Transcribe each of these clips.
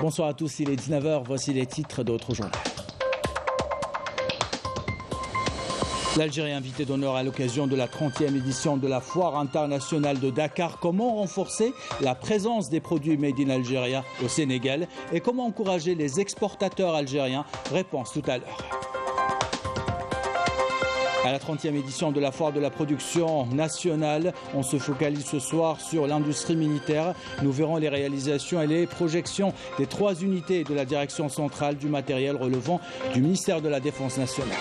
Bonsoir à tous, il est 19h, voici les titres d'autres journaux. L'Algérie invité d'honneur à l'occasion de la 30e édition de la Foire internationale de Dakar. Comment renforcer la présence des produits made in Algérie au Sénégal et comment encourager les exportateurs algériens? Réponse tout à l'heure. À la 30e édition de la Foire de la production nationale, on se focalise ce soir sur l'industrie militaire. Nous verrons les réalisations et les projections des 3 unités de la direction centrale du matériel relevant du ministère de la Défense nationale.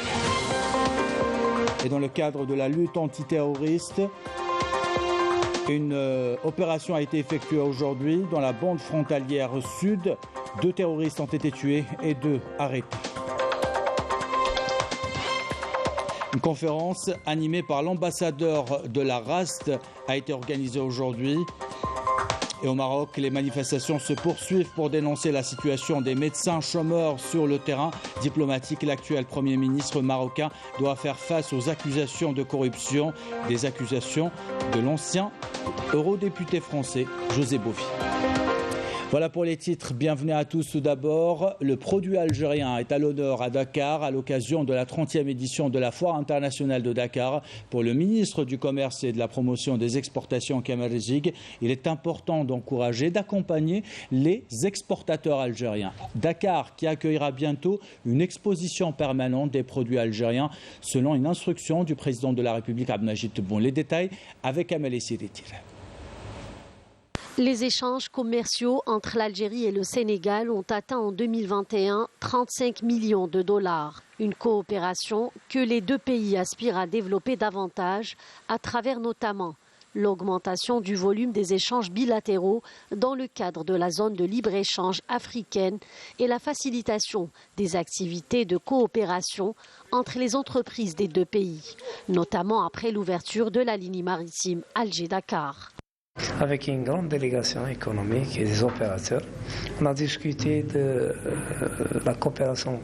Et dans le cadre de la lutte antiterroriste, une opération a été effectuée aujourd'hui dans la bande frontalière sud. 2 terroristes ont été tués et 2 arrêtés. Une conférence animée par l'ambassadeur de la RAST a été organisée aujourd'hui. Et au Maroc, les manifestations se poursuivent pour dénoncer la situation des médecins chômeurs sur le terrain diplomatique. L'actuel Premier ministre marocain doit faire face aux accusations de corruption, des accusations de l'ancien eurodéputé français José Bové. Voilà pour les titres. Bienvenue à tous. Tout d'abord, le produit algérien est à l'honneur à Dakar à l'occasion de la 30e édition de la Foire internationale de Dakar. Pour le ministre du Commerce et de la Promotion des exportations Kamal Rizig, il est important d'encourager, d'accompagner les exportateurs algériens. Dakar qui accueillera bientôt une exposition permanente des produits algériens selon une instruction du président de la République Abdelmajid Tebboune. Les détails avec Amélie Siditil. Les échanges commerciaux entre l'Algérie et le Sénégal ont atteint en 2021 35 millions de dollars. Une coopération que les 2 pays aspirent à développer davantage à travers notamment l'augmentation du volume des échanges bilatéraux dans le cadre de la zone de libre-échange africaine et la facilitation des activités de coopération entre les entreprises des 2 pays, notamment après l'ouverture de la ligne maritime Alger-Dakar. Avec une grande délégation économique et des opérateurs, on a discuté de la coopération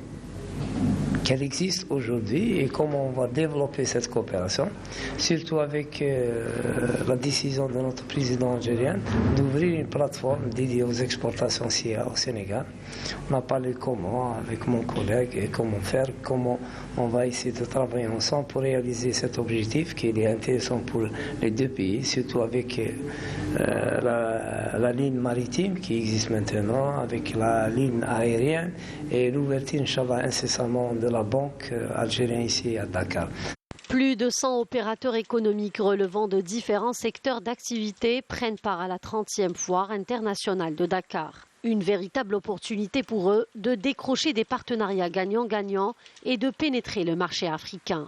qu'elle existe aujourd'hui et comment on va développer cette coopération, surtout avec la décision de notre président algérien d'ouvrir une plateforme dédiée aux exportations SIA au Sénégal. On a parlé comment avec mon collègue et comment faire, comment on va essayer de travailler ensemble pour réaliser cet objectif qui est intéressant pour les 2 pays, surtout avec la ligne maritime qui existe maintenant, avec la ligne aérienne et l'ouverture, Inch'Allah, incessamment de la banque algérienne ici à Dakar. Plus de 100 opérateurs économiques relevant de différents secteurs d'activité prennent part à la 30e Foire internationale de Dakar. Une véritable opportunité pour eux de décrocher des partenariats gagnant-gagnant et de pénétrer le marché africain.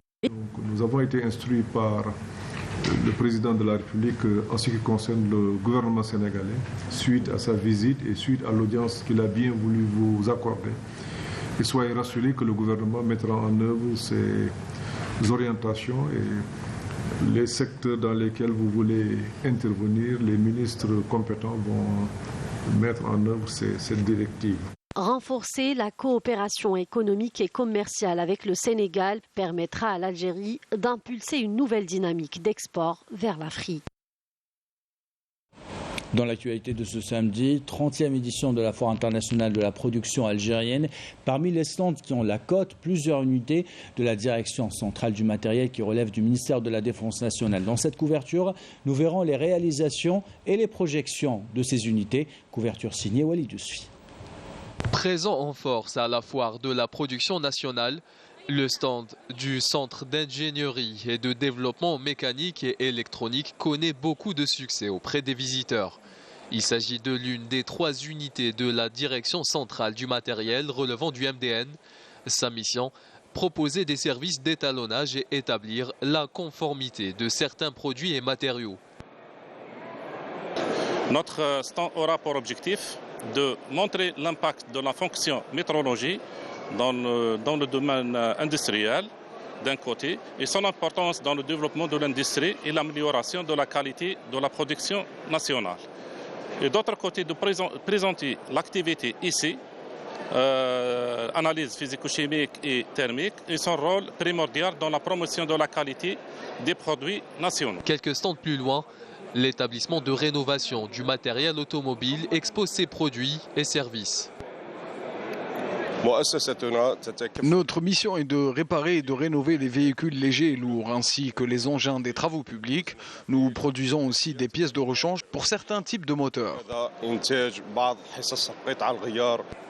Nous avons été instruits par le président de la République en ce qui concerne le gouvernement sénégalais, suite à sa visite et suite à l'audience qu'il a bien voulu vous accorder. Et soyez rassurés que le gouvernement mettra en œuvre ses orientations et les secteurs dans lesquels vous voulez intervenir, les ministres compétents vont mettre en œuvre cette directive. Renforcer la coopération économique et commerciale avec le Sénégal permettra à l'Algérie d'impulser une nouvelle dynamique d'export vers l'Afrique. Dans l'actualité de ce samedi, 30e édition de la Foire internationale de la production algérienne. Parmi les stands qui ont la cote, plusieurs unités de la direction centrale du matériel qui relève du ministère de la Défense nationale. Dans cette couverture, nous verrons les réalisations et les projections de ces unités. Couverture signée Walid Yousfi. Présent en force à la Foire de la production nationale, le stand du Centre d'ingénierie et de développement mécanique et électronique connaît beaucoup de succès auprès des visiteurs. Il s'agit de l'une des 3 unités de la direction centrale du matériel relevant du MDN. Sa mission, proposer des services d'étalonnage et établir la conformité de certains produits et matériaux. Notre stand aura pour objectif de montrer l'impact de la fonction métrologie dans le domaine industriel d'un côté et son importance dans le développement de l'industrie et l'amélioration de la qualité de la production nationale. Et d'autre côté, de présenter l'activité ici, analyse physico-chimique et thermique et son rôle primordial dans la promotion de la qualité des produits nationaux. Quelques stands plus loin, l'établissement de rénovation du matériel automobile expose ses produits et services. Notre mission est de réparer et de rénover les véhicules légers et lourds, ainsi que les engins des travaux publics. Nous produisons aussi des pièces de rechange pour certains types de moteurs.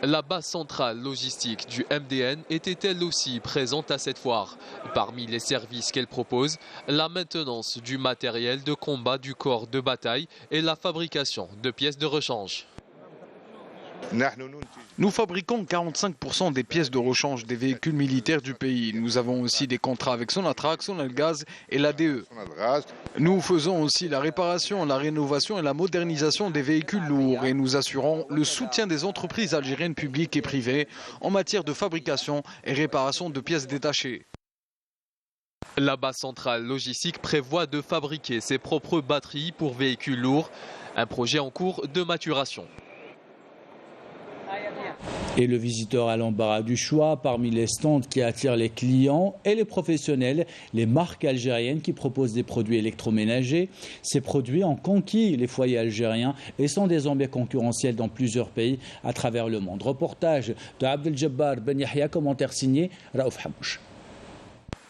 La base centrale logistique du MDN était elle aussi présente à cette foire. Parmi les services qu'elle propose, la maintenance du matériel de combat du corps de bataille et la fabrication de pièces de rechange. Nous fabriquons 45% des pièces de rechange des véhicules militaires du pays. Nous avons aussi des contrats avec Sonatrach, Sonalgaz et l'ADE. Nous faisons aussi la réparation, la rénovation et la modernisation des véhicules lourds et nous assurons le soutien des entreprises algériennes publiques et privées en matière de fabrication et réparation de pièces détachées. La base centrale logistique prévoit de fabriquer ses propres batteries pour véhicules lourds, un projet en cours de maturation. Et le visiteur a l'embarras du choix parmi les stands qui attirent les clients et les professionnels, les marques algériennes qui proposent des produits électroménagers. Ces produits ont conquis les foyers algériens et sont désormais concurrentiels dans plusieurs pays à travers le monde. Reportage de Abdeljabbar Ben Yahya, commentaire signé Raouf Hamouche.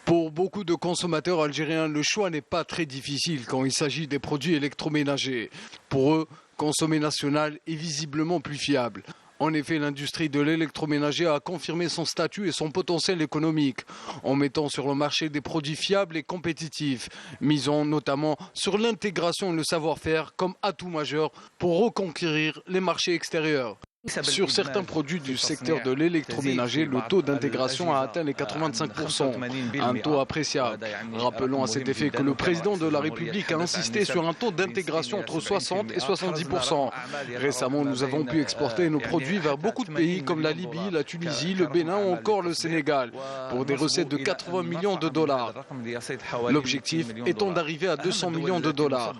Pour beaucoup de consommateurs algériens, le choix n'est pas très difficile quand il s'agit des produits électroménagers. Pour eux, consommer national est visiblement plus fiable. En effet, l'industrie de l'électroménager a confirmé son statut et son potentiel économique en mettant sur le marché des produits fiables et compétitifs, misant notamment sur l'intégration et le savoir-faire comme atout majeur pour reconquérir les marchés extérieurs. Sur certains produits du secteur de l'électroménager, le taux d'intégration a atteint les 85%, un taux appréciable. Rappelons à cet effet que le président de la République a insisté sur un taux d'intégration entre 60 et 70%. Récemment, nous avons pu exporter nos produits vers beaucoup de pays comme la Libye, la Tunisie, le Bénin ou encore le Sénégal, pour des recettes de 80 millions de dollars. L'objectif étant d'arriver à 200 millions de dollars.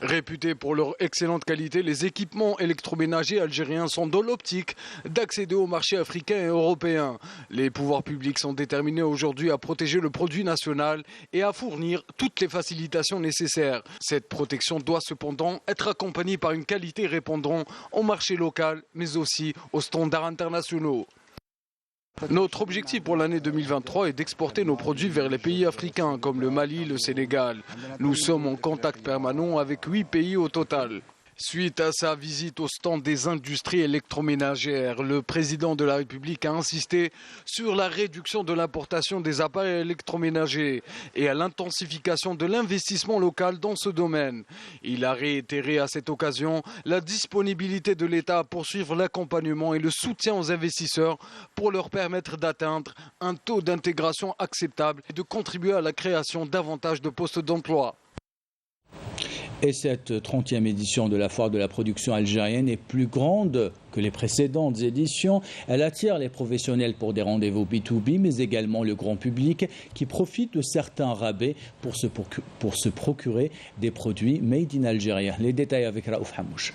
Réputés pour leur excellente qualité, les équipements électroménagers algériens sont dans l'optique d'accéder au marché africain et européen. Les pouvoirs publics sont déterminés aujourd'hui à protéger le produit national et à fournir toutes les facilitations nécessaires. Cette protection doit cependant être accompagnée par une qualité répondant au marché local, mais aussi aux standards internationaux. Notre objectif pour l'année 2023 est d'exporter nos produits vers les pays africains comme le Mali, le Sénégal. Nous sommes en contact permanent avec 8 pays au total. Suite à sa visite au stand des industries électroménagères, le président de la République a insisté sur la réduction de l'importation des appareils électroménagers et à l'intensification de l'investissement local dans ce domaine. Il a réitéré à cette occasion la disponibilité de l'État à poursuivre l'accompagnement et le soutien aux investisseurs pour leur permettre d'atteindre un taux d'intégration acceptable et de contribuer à la création davantage de postes d'emploi. Et cette 30e édition de la foire de la production algérienne est plus grande que les précédentes éditions. Elle attire les professionnels pour des rendez-vous B2B, mais également le grand public qui profite de certains rabais pour se procurer des produits made in Algérie. Les détails avec Raouf Hamouche.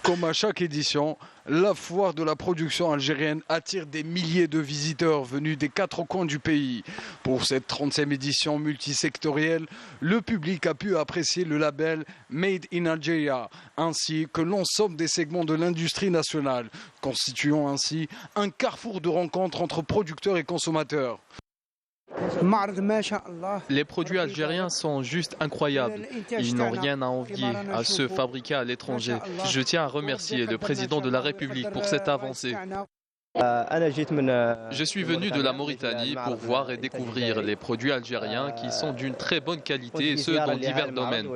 Comme à chaque édition, la foire de la production algérienne attire des milliers de visiteurs venus des 4 coins du pays. Pour cette 30e édition multisectorielle, le public a pu apprécier le label Made in Algeria, ainsi que l'ensemble des segments de l'industrie nationale, constituant ainsi un carrefour de rencontres entre producteurs et consommateurs. Les produits algériens sont juste incroyables. Ils n'ont rien à envier à ceux fabriqués à l'étranger. Je tiens à remercier le président de la République pour cette avancée. Je suis venu de la Mauritanie pour voir et découvrir les produits algériens qui sont d'une très bonne qualité et ce dans divers domaines.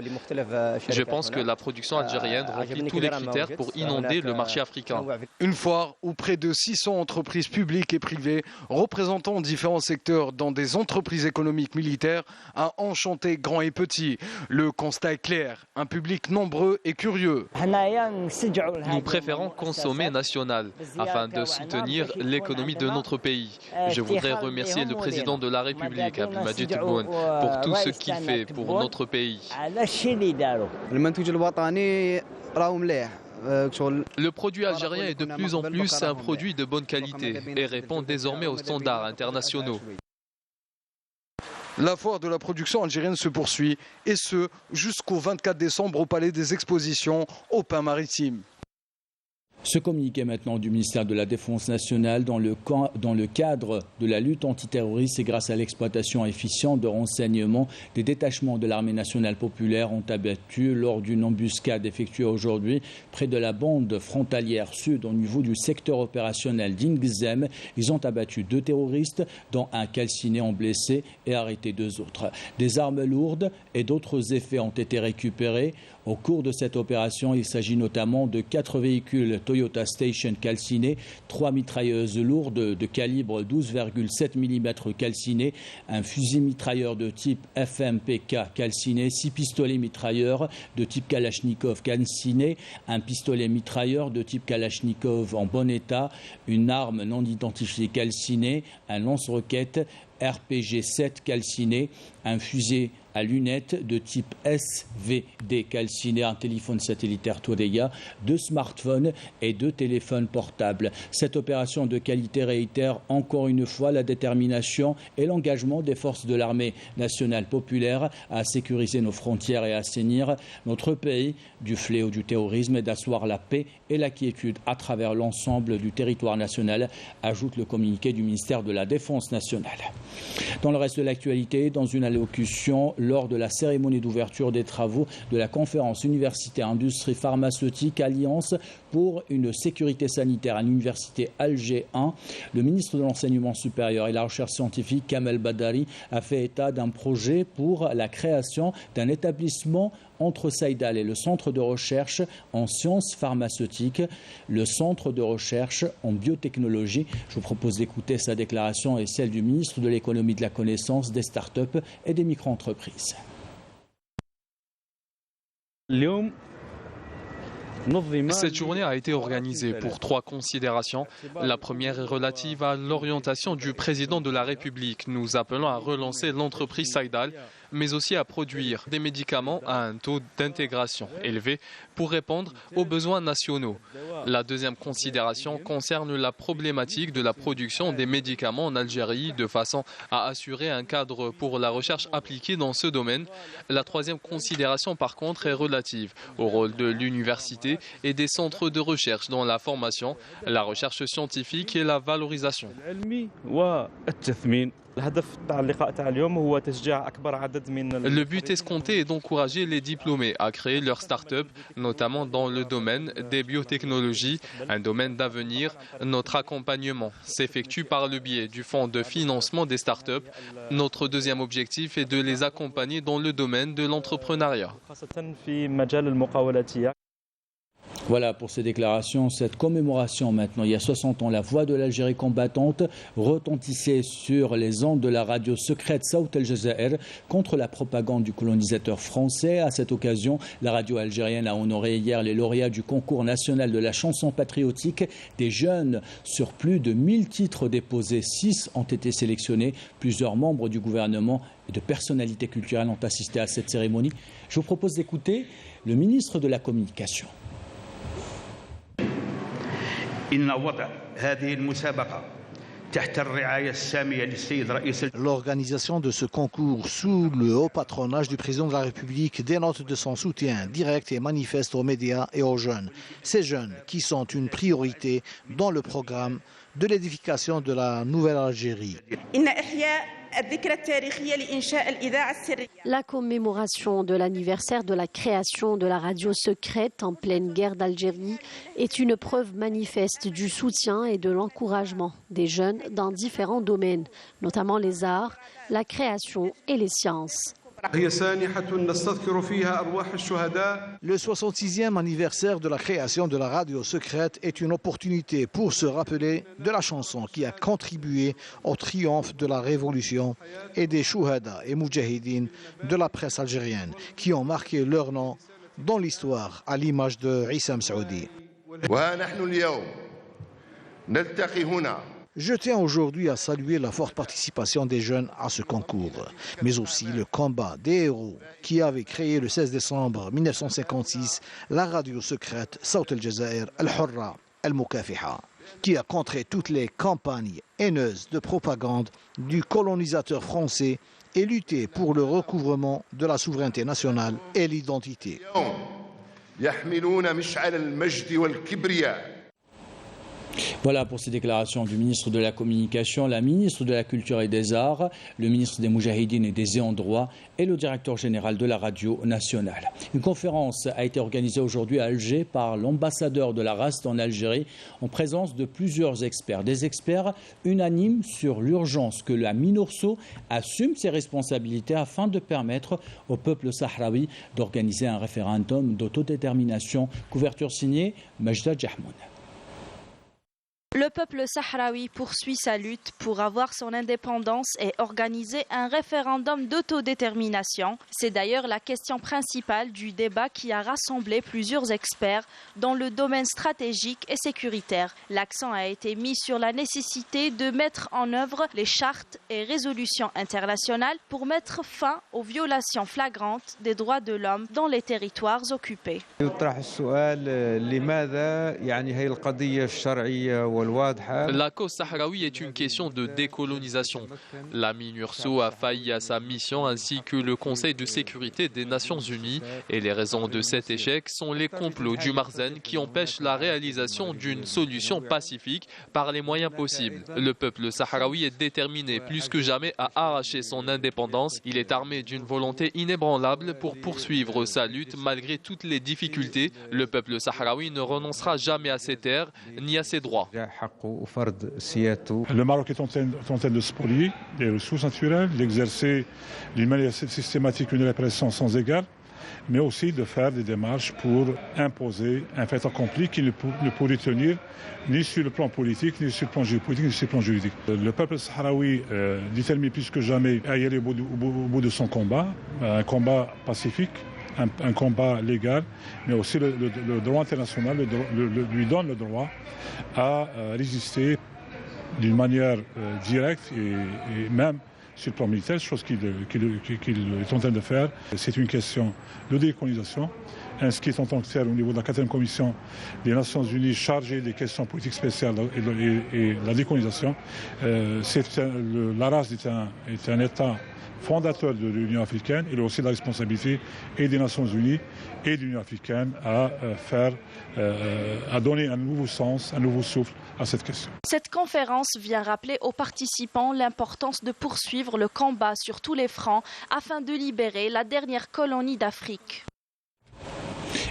Je pense que la production algérienne remplit tous les critères pour inonder le marché africain. Une foire où près de 600 entreprises publiques et privées représentant différents secteurs dans des entreprises économiques militaires a enchanté grands et petits. Le constat est clair, un public nombreux et curieux. Nous préférons consommer national afin de soutenir l'économie de notre pays. Je voudrais remercier le président de la République, Abdelmadjid Tebboune, pour tout ce qu'il fait pour notre pays. Le produit algérien est de plus en plus un produit de bonne qualité et répond désormais aux standards internationaux. La foire de la production algérienne se poursuit, et ce jusqu'au 24 décembre au Palais des Expositions au Pin Maritime. Ce communiqué maintenant du ministère de la Défense nationale dans le cadre de la lutte antiterroriste et grâce à l'exploitation efficiente de renseignements, des détachements de l'armée nationale populaire ont abattu lors d'une embuscade effectuée aujourd'hui près de la bande frontalière sud au niveau du secteur opérationnel d'Ingzem. Ils ont abattu 2 terroristes dont un calciné en blessé et arrêté 2 autres. Des armes lourdes et d'autres effets ont été récupérés. Au cours de cette opération, il s'agit notamment de 4 véhicules Toyota Station calcinés, 3 mitrailleuses lourdes de calibre 12,7 mm calcinés, un fusil mitrailleur de type FMPK calciné, 6 pistolets mitrailleurs de type Kalachnikov calciné, un pistolet mitrailleur de type Kalachnikov en bon état, une arme non identifiée calcinée, un lance-roquettes RPG-7 calciné, un fusil à lunettes de type SVD calciné, un téléphone satellitaire Todeya, 2 smartphones et 2 téléphones portables. Cette opération de qualité réitère encore une fois la détermination et l'engagement des forces de l'armée nationale populaire à sécuriser nos frontières et à assainir notre pays du fléau du terrorisme et d'asseoir la paix et la quiétude à travers l'ensemble du territoire national, ajoute le communiqué du ministère de la Défense nationale. Dans le reste de l'actualité, dans une allocution lors de la cérémonie d'ouverture des travaux de la conférence universitaire industrie pharmaceutique Alliance pour une sécurité sanitaire à l'université Alger 1, le ministre de l'Enseignement supérieur et la recherche scientifique Kamel Badari a fait état d'un projet pour la création d'un établissement entre Saïdal et le centre de recherche en sciences pharmaceutiques, le centre de recherche en biotechnologie. Je vous propose d'écouter sa déclaration et celle du ministre de l'économie, de la connaissance, des start-up et des micro-entreprises. Cette journée a été organisée pour 3 considérations. La première est relative à l'orientation du président de la République. Nous appelons à relancer l'entreprise Saïdal, mais aussi à produire des médicaments à un taux d'intégration élevé pour répondre aux besoins nationaux. La deuxième considération concerne la problématique de la production des médicaments en Algérie de façon à assurer un cadre pour la recherche appliquée dans ce domaine. La troisième considération, par contre, est relative au rôle de l'université et des centres de recherche dans la formation, la recherche scientifique et la valorisation. Le but escompté est d'encourager les diplômés à créer leur start-up, notamment dans le domaine des biotechnologies, un domaine d'avenir. Notre accompagnement s'effectue par le biais du fonds de financement des start-up. Notre deuxième objectif est de les accompagner dans le domaine de l'entrepreneuriat. Voilà pour ces déclarations, cette commémoration maintenant. Il y a 60 ans, la voix de l'Algérie combattante retentissait sur les ondes de la radio secrète Saut El Jazair contre la propagande du colonisateur français. À cette occasion, la radio algérienne a honoré hier les lauréats du concours national de la chanson patriotique. Des jeunes sur plus de 1000 titres déposés, 6 ont été sélectionnés. Plusieurs membres du gouvernement et de personnalités culturelles ont assisté à cette cérémonie. Je vous propose d'écouter le ministre de la Communication. L'organisation de ce concours sous le haut patronage du président de la République dénote de son soutien direct et manifeste aux médias et aux jeunes. Ces jeunes qui sont une priorité dans le programme de l'édification de la nouvelle Algérie. La commémoration de l'anniversaire de la création de la radio secrète en pleine guerre d'Algérie est une preuve manifeste du soutien et de l'encouragement des jeunes dans différents domaines, notamment les arts, la création et les sciences. Le 66e anniversaire de la création de la radio secrète est une opportunité pour se rappeler de la chanson qui a contribué au triomphe de la révolution et des chouhada et moudjahidines de la presse algérienne qui ont marqué leur nom dans l'histoire à l'image de Issam Saoudi. Je tiens aujourd'hui à saluer la forte participation des jeunes à ce concours, mais aussi le combat des héros qui avaient créé le 16 décembre 1956 la radio secrète Saut El Jazair Al-Hurra Al-Mukafiha, qui a contré toutes les campagnes haineuses de propagande du colonisateur français et lutté pour le recouvrement de la souveraineté nationale et l'identité. Voilà pour ces déclarations du ministre de la Communication, la ministre de la Culture et des Arts, le ministre des Moudjahidines et des Ayants droit et le directeur général de la radio nationale. Une conférence a été organisée aujourd'hui à Alger par l'ambassadeur de la RAST en Algérie en présence de plusieurs experts. Des experts unanimes sur l'urgence que la MINURSO assume ses responsabilités afin de permettre au peuple sahraoui d'organiser un référendum d'autodétermination. Couverture signée Majda Jahmoun. Le peuple sahraoui poursuit sa lutte pour avoir son indépendance et organiser un référendum d'autodétermination. C'est d'ailleurs la question principale du débat qui a rassemblé plusieurs experts dans le domaine stratégique et sécuritaire. L'accent a été mis sur la nécessité de mettre en œuvre les chartes et résolutions internationales pour mettre fin aux violations flagrantes des droits de l'homme dans les territoires occupés. La cause sahraoui est une question de décolonisation. La MINURSO a failli à sa mission ainsi que le Conseil de sécurité des Nations Unies. Et les raisons de cet échec sont les complots du Marzen qui empêchent la réalisation d'une solution pacifique par les moyens possibles. Le peuple sahraoui est déterminé plus que jamais à arracher son indépendance. Il est armé d'une volonté inébranlable pour poursuivre sa lutte malgré toutes les difficultés. Le peuple sahraoui ne renoncera jamais à ses terres ni à ses droits. Le Maroc est en train de spolier des ressources naturelles, d'exercer d'une manière systématique une répression sans égard, mais aussi de faire des démarches pour imposer un fait accompli qui ne pourrait tenir ni sur le plan politique, ni sur le plan géopolitique, ni sur le plan juridique. Le peuple sahraoui détermine plus que jamais à y aller au bout de son combat, un combat pacifique, un combat légal, mais aussi le droit international lui donne le droit à résister d'une manière directe et même sur le plan militaire, chose qu'il est en train de faire. C'est une question de décolonisation, inscrite en tant que telle au niveau de la 4e commission des Nations Unies chargée des questions politiques spéciales et de la décolonisation. La RAS est un État fondateur de l'Union africaine. Il a aussi la responsabilité et des Nations Unies et de l'Union africaine à donner un nouveau sens, un nouveau souffle à cette question. Cette conférence vient rappeler aux participants l'importance de poursuivre le combat sur tous les fronts afin de libérer la dernière colonie d'Afrique.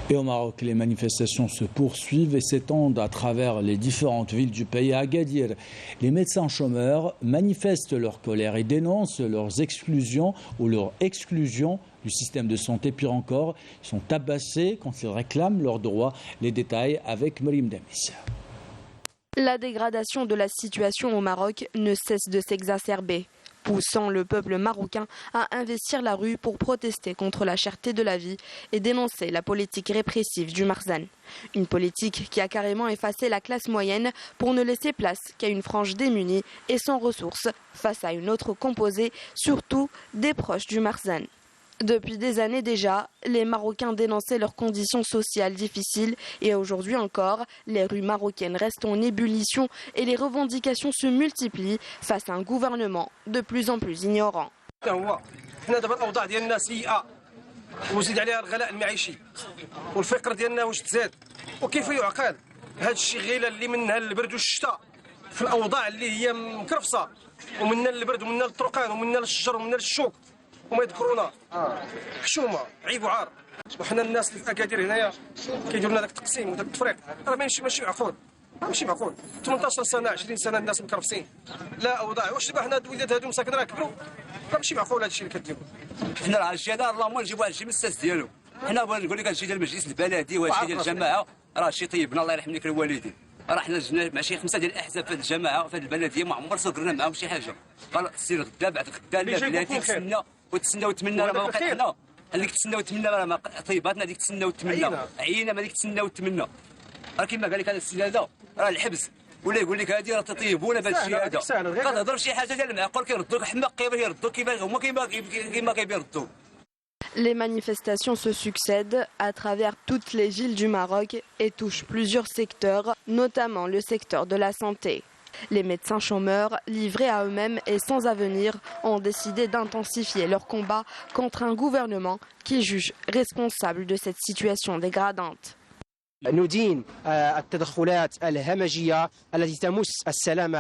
Et au Maroc, les manifestations se poursuivent et s'étendent à travers les différentes villes du pays. À Agadir, les médecins chômeurs manifestent leur colère et dénoncent leurs exclusions ou leur exclusion du système de santé. Pire encore, ils sont tabassés quand ils réclament leurs droits. Les détails avec Marim Damis. La dégradation de la situation au Maroc ne cesse de s'exacerber, poussant le peuple marocain à investir la rue pour protester contre la cherté de la vie et dénoncer la politique répressive du Marzen. Une politique qui a carrément effacé la classe moyenne pour ne laisser place qu'à une frange démunie et sans ressources face à une autre composée, surtout des proches du Marzen. Depuis des années déjà, les Marocains dénonçaient leurs conditions sociales difficiles et aujourd'hui encore, les rues marocaines restent en ébullition et les revendications se multiplient face à un gouvernement de plus en plus ignorant. وما يذكرونا حشومه عيب وعار. وحنا الناس اللي في اكادير هنايا كيديروا لنا داك التقسيم وداك التفريق راه ماشي معقول. ماشي معقول 18 سنه 20 سنه الناس مكرفسين لا اوضاع. واش دابا حنا الوليدات هادو مساكن راه كبروا راه ماشي معقول هادشي اللي كديروا. حنا راه جينا اللهم نجيبوا هادشي من الساس ديالو. حنا بغينا نقول لك هادشي ديال المجلس البلدي وهادشي ديال الجماعه راه شي طيبنا الله يرحم لك الوالدين. راه حنا جنا مع شي 5 ديال الاحزاب في هاد الجماعه في هاد البلديه ما عمر سكرنا معاهم شي حاجه. قال سير غدا بعد غدا بلاتي تسنى وتسنى وتمنى راه ما وقعنا. هذيك تسنى وتمنى راه ما طيباتنا هذيك تسنى وتمنى عينا ما هذيك تسنى وتمنى. راه كيما قال لك هذا السيد هذا راه الحبس ولا يقول لك هذه راه تطيبونا بهذا الشيء هذا. كتهضر شي حاجه ديال المعقول كيردوك حماق كيردوك كيما هما كيما كيردوك. Les manifestations se succèdent à travers toutes les villes du Maroc et touchent plusieurs secteurs, notamment le secteur de la santé. Les médecins chômeurs, livrés à eux-mêmes et sans avenir, ont décidé d'intensifier leur combat contre un gouvernement qui juge responsable de cette situation dégradante. ندين التدخلات الهمجية التي تمس السلامة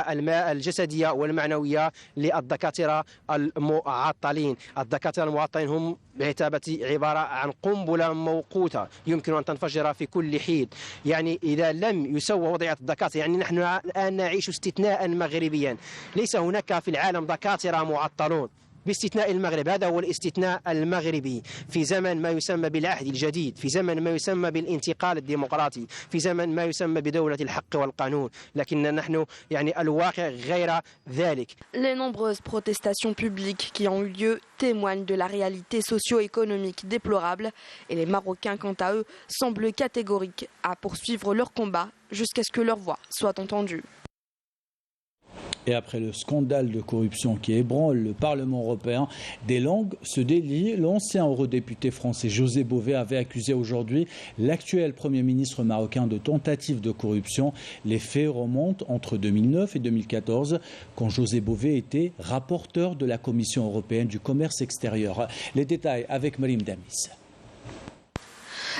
الجسدية والمعنوية للدكاترة المعطلين. الدكاترة المعطلين هم بعتابة عبارة عن قنبلة موقوتة يمكن أن تنفجر في كل حين. يعني إذا لم يسوى وضعية الدكاترة، يعني نحن الآن نعيش استثناء مغربيا، ليس هناك في العالم دكاترة معطلون باستثناء المغرب. هذا هو الاستثناء المغربي في زمن ما يسمى بالعهد الجديد، في زمن ما يسمى بالانتقال الديمقراطي، في زمن ما يسمى بدولة الحق والقانون. لكن نحن يعني الواقع غير ذلك. Les nombreuses protestations publiques qui ont eu lieu témoignent de la réalité socio-économique déplorable et les Marocains, quant à eux, semblent catégoriques à poursuivre leur combat jusqu'à ce que leur voix soit entendue. Et après le scandale de corruption qui ébranle le Parlement européen, des langues se délient. L'ancien eurodéputé français José Bové avait accusé aujourd'hui l'actuel Premier ministre marocain de tentative de corruption. Les faits remontent entre 2009 et 2014, quand José Bové était rapporteur de la Commission européenne du commerce extérieur. Les détails avec Marim Damis.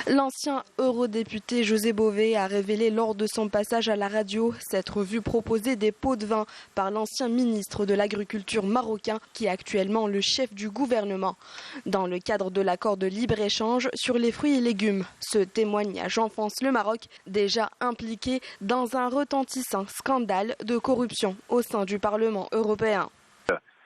L'ancien eurodéputé José Bové a révélé lors de son passage à la radio s'être vu proposer des pots de vin par l'ancien ministre de l'Agriculture marocain qui est actuellement le chef du gouvernement. Dans le cadre de l'accord de libre-échange sur les fruits et légumes, ce témoignage enfonce le Maroc déjà impliqué dans un retentissant scandale de corruption au sein du Parlement européen.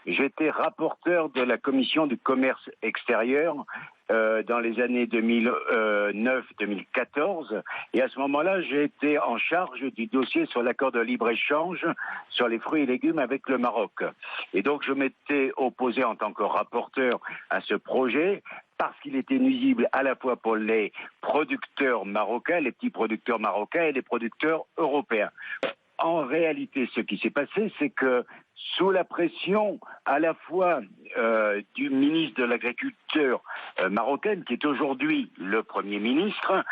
J'étais rapporteur de la commission du commerce extérieur dans les années 2009-2014 et à ce moment-là j'ai été en charge du dossier sur l'accord de libre-échange sur les fruits et légumes avec le Maroc. Et donc je m'étais opposé en tant que rapporteur à ce projet parce qu'il était nuisible à la fois pour les producteurs marocains, les petits producteurs marocains et les producteurs européens. En réalité, ce qui s'est passé, c'est que sous la pression à la fois du ministre de l'Agriculture marocaine, qui est aujourd'hui le Premier ministre,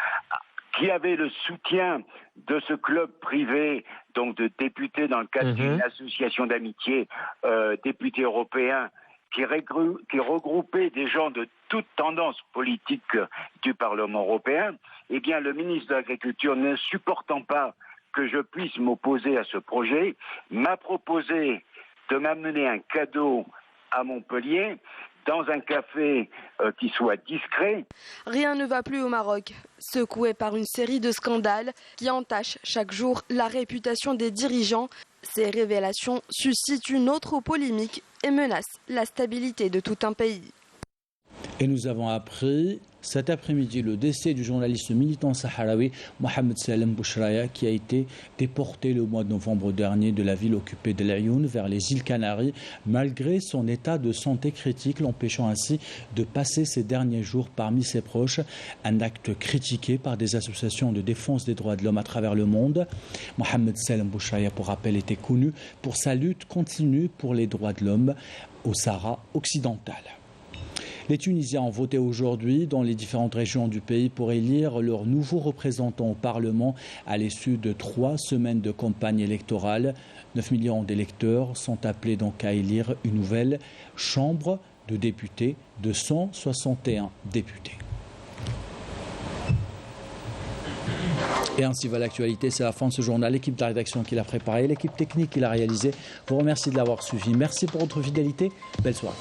qui avait le soutien de ce club privé, donc de députés dans le cadre d'une association d'amitié, députés européens, qui regroupait des gens de toute tendance politique du Parlement européen, eh bien le ministre de l'Agriculture, ne supportant pas que je puisse m'opposer à ce projet, m'a proposé de m'amener un cadeau à Montpellier dans un café qui soit discret. Rien ne va plus au Maroc, secoué par une série de scandales qui entachent chaque jour la réputation des dirigeants. Ces révélations suscitent une autre polémique et menacent la stabilité de tout un pays. Et nous avons appris cet après-midi le décès du journaliste militant sahraoui Mohamed Salem Bouchraya qui a été déporté le mois de novembre dernier de la ville occupée d'El Ayoun vers les îles Canaries malgré son état de santé critique, l'empêchant ainsi de passer ses derniers jours parmi ses proches. Un acte critiqué par des associations de défense des droits de l'homme à travers le monde. Mohamed Salem Bouchraya, pour rappel, était connu pour sa lutte continue pour les droits de l'homme au Sahara occidental. Les Tunisiens ont voté aujourd'hui dans les différentes régions du pays pour élire leurs nouveaux représentants au Parlement à l'issue de 3 semaines de campagne électorale. 9 millions d'électeurs sont appelés donc à élire une nouvelle chambre de députés de 161 députés. Et ainsi va l'actualité, c'est la fin de ce journal. L'équipe de la rédaction qui l'a préparé, l'équipe technique qui l'a réalisé, vous remercie de l'avoir suivi. Merci pour votre fidélité, belle soirée.